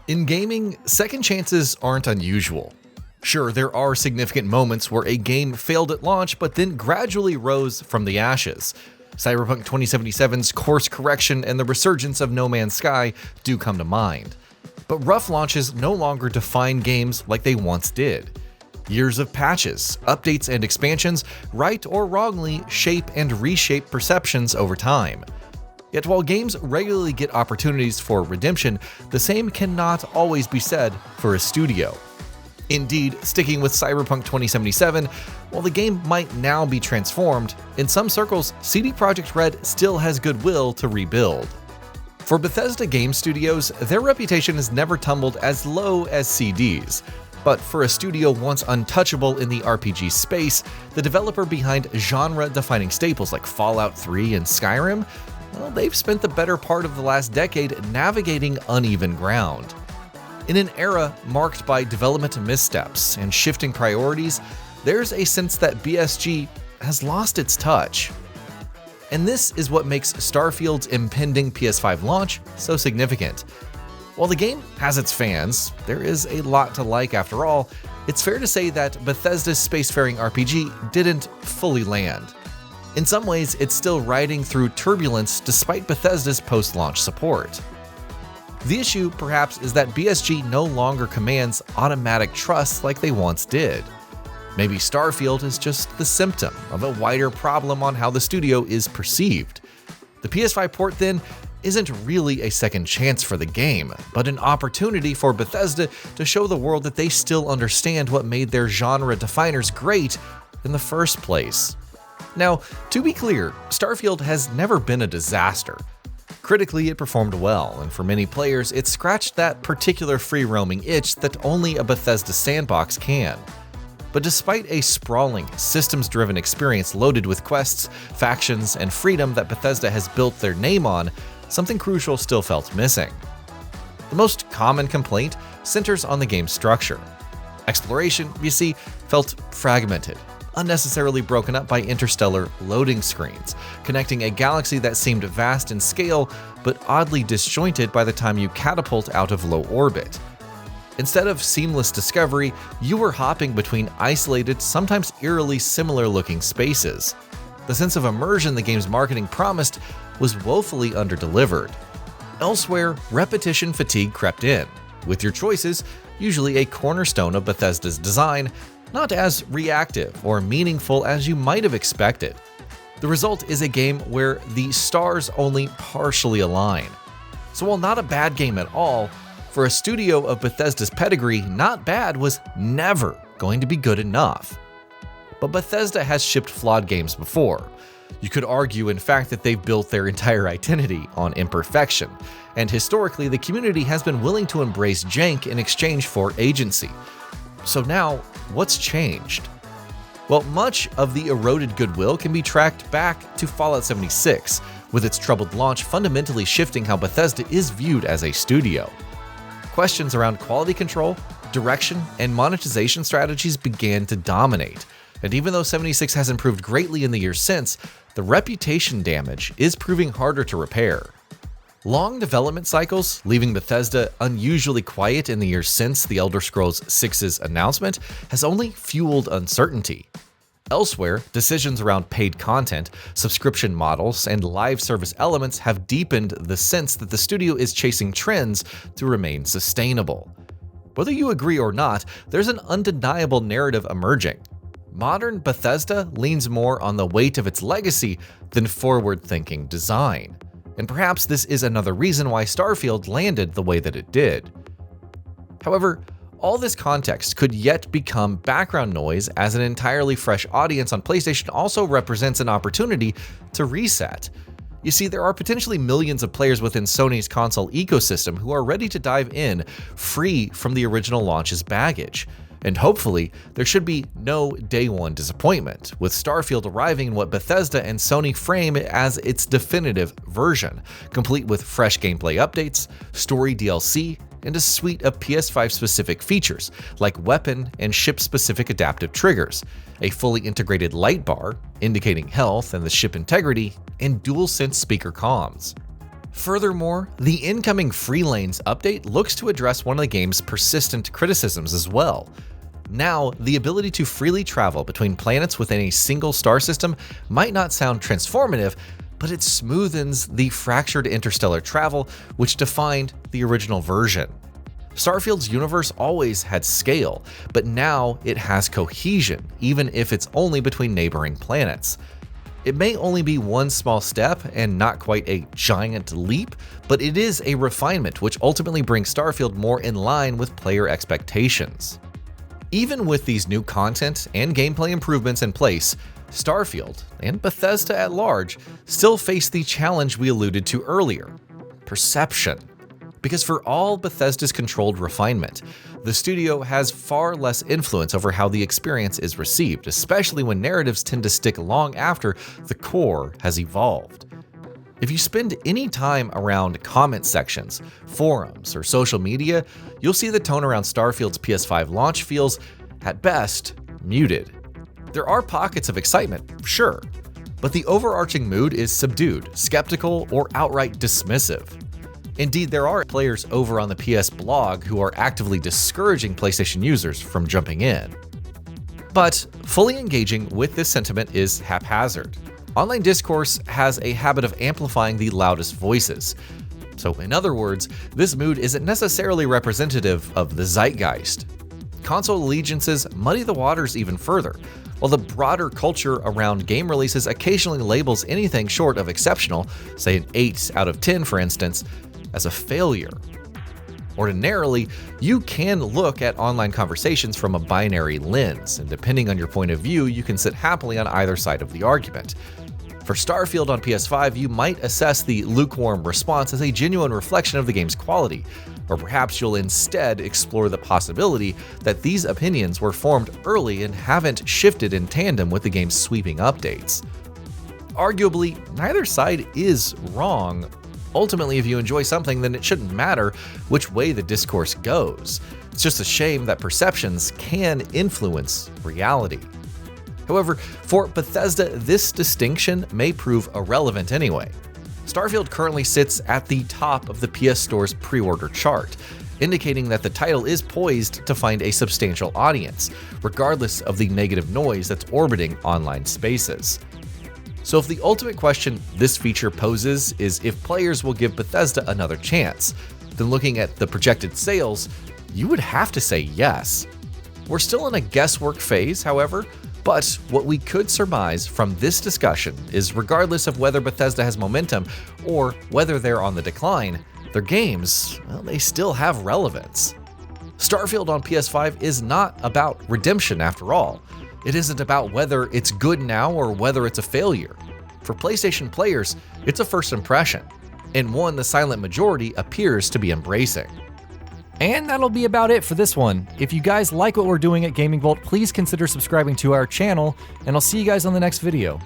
In gaming, second chances aren't unusual. Sure, there are significant moments where a game failed at launch but then gradually rose from the ashes. Cyberpunk 2077's course correction and the resurgence of No Man's Sky do come to mind. But rough launches no longer define games like they once did. Years of patches, updates, and expansions, right or wrongly, shape and reshape perceptions over time. Yet while games regularly get opportunities for redemption, the same cannot always be said for a studio. Indeed, sticking with Cyberpunk 2077, while the game might now be transformed, in some circles, CD Projekt Red still has goodwill to rebuild. For Bethesda Game Studios, their reputation has never tumbled as low as CD's. But for a studio once untouchable in the RPG space, the developer behind genre-defining staples like Fallout 3 and Skyrim, well, they've spent the better part of the last decade navigating uneven ground. In an era marked by development missteps and shifting priorities, there's a sense that BSG has lost its touch. And this is what makes Starfield's impending PS5 launch so significant. While the game has its fans, there is a lot to like after all. It's fair to say that Bethesda's spacefaring RPG didn't fully land. In some ways, it's still riding through turbulence despite Bethesda's post-launch support. The issue, perhaps, is that BSG no longer commands automatic trust like they once did. Maybe Starfield is just the symptom of a wider problem on how the studio is perceived. The PS5 port, then, isn't really a second chance for the game, but an opportunity for Bethesda to show the world that they still understand what made their genre definers great in the first place. Now, to be clear, Starfield has never been a disaster. Critically, it performed well, and for many players, it scratched that particular free-roaming itch that only a Bethesda sandbox can. But despite a sprawling, systems-driven experience loaded with quests, factions, and freedom that Bethesda has built their name on, something crucial still felt missing. The most common complaint centers on the game's structure. Exploration, you see, felt fragmented, unnecessarily broken up by interstellar loading screens, connecting a galaxy that seemed vast in scale, but oddly disjointed by the time you catapult out of low orbit. Instead of seamless discovery, you were hopping between isolated, sometimes eerily similar-looking spaces. The sense of immersion the game's marketing promised was woefully underdelivered. Elsewhere, repetition fatigue crept in, with your choices, usually a cornerstone of Bethesda's design, not as reactive or meaningful as you might have expected. The result is a game where the stars only partially align. So while not a bad game at all, for a studio of Bethesda's pedigree, not bad was never going to be good enough. But Bethesda has shipped flawed games before. You could argue, in fact, that they've built their entire identity on imperfection, and historically, the community has been willing to embrace jank in exchange for agency. So now, what's changed? Well, much of the eroded goodwill can be tracked back to Fallout 76, with its troubled launch fundamentally shifting how Bethesda is viewed as a studio. Questions around quality control, direction, and monetization strategies began to dominate. And even though 76 has improved greatly in the years since, the reputation damage is proving harder to repair. Long development cycles, leaving Bethesda unusually quiet in the years since The Elder Scrolls 6's announcement, has only fueled uncertainty. Elsewhere, decisions around paid content, subscription models, and live service elements have deepened the sense that the studio is chasing trends to remain sustainable. Whether you agree or not, there's an undeniable narrative emerging. Modern Bethesda leans more on the weight of its legacy than forward-thinking design. And perhaps this is another reason why Starfield landed the way that it did. However, all this context could yet become background noise, as an entirely fresh audience on PlayStation also represents an opportunity to reset. You see, there are potentially millions of players within Sony's console ecosystem who are ready to dive in, free from the original launch's baggage. And hopefully, there should be no day one disappointment, with Starfield arriving in what Bethesda and Sony frame as its definitive version, complete with fresh gameplay updates, story DLC, and a suite of PS5-specific features, like weapon and ship-specific adaptive triggers, a fully integrated light bar, indicating health and the ship integrity, and DualSense speaker comms. Furthermore, the incoming Free Lanes update looks to address one of the game's persistent criticisms as well. Now, the ability to freely travel between planets within a single star system might not sound transformative, but it smoothens the fractured interstellar travel which defined the original version. Starfield's universe always had scale, but now it has cohesion, even if it's only between neighboring planets. It may only be one small step and not quite a giant leap, but it is a refinement which ultimately brings Starfield more in line with player expectations. Even with these new content and gameplay improvements in place, Starfield, and Bethesda at large, still face the challenge we alluded to earlier: perception. Because for all Bethesda's controlled refinement, the studio has far less influence over how the experience is received, especially when narratives tend to stick long after the core has evolved. If you spend any time around comment sections, forums, or social media, you'll see the tone around Starfield's PS5 launch feels, at best, muted. There are pockets of excitement, sure, but the overarching mood is subdued, skeptical, or outright dismissive. Indeed, there are players over on the PS blog who are actively discouraging PlayStation users from jumping in. But fully engaging with this sentiment is haphazard. Online discourse has a habit of amplifying the loudest voices. So in other words, this mood isn't necessarily representative of the zeitgeist. Console allegiances muddy the waters even further, while the broader culture around game releases occasionally labels anything short of exceptional, say an 8 out of 10 for instance, as a failure. Ordinarily, you can look at online conversations from a binary lens, and depending on your point of view, you can sit happily on either side of the argument. For Starfield on PS5, you might assess the lukewarm response as a genuine reflection of the game's quality, or perhaps you'll instead explore the possibility that these opinions were formed early and haven't shifted in tandem with the game's sweeping updates. Arguably, neither side is wrong. Ultimately, if you enjoy something, then it shouldn't matter which way the discourse goes. It's just a shame that perceptions can influence reality. However, for Bethesda, this distinction may prove irrelevant anyway. Starfield currently sits at the top of the PS Store's pre-order chart, indicating that the title is poised to find a substantial audience, regardless of the negative noise that's orbiting online spaces. So if the ultimate question this feature poses is if players will give Bethesda another chance, then looking at the projected sales, you would have to say yes. We're still in a guesswork phase, however, but what we could surmise from this discussion is regardless of whether Bethesda has momentum or whether they're on the decline, their games, well, they still have relevance. Starfield on PS5 is not about redemption after all. It isn't about whether it's good now or whether it's a failure. For PlayStation players, it's a first impression, and one the silent majority appears to be embracing. And that'll be about it for this one. If you guys like what we're doing at GamingBolt, please consider subscribing to our channel, and I'll see you guys on the next video.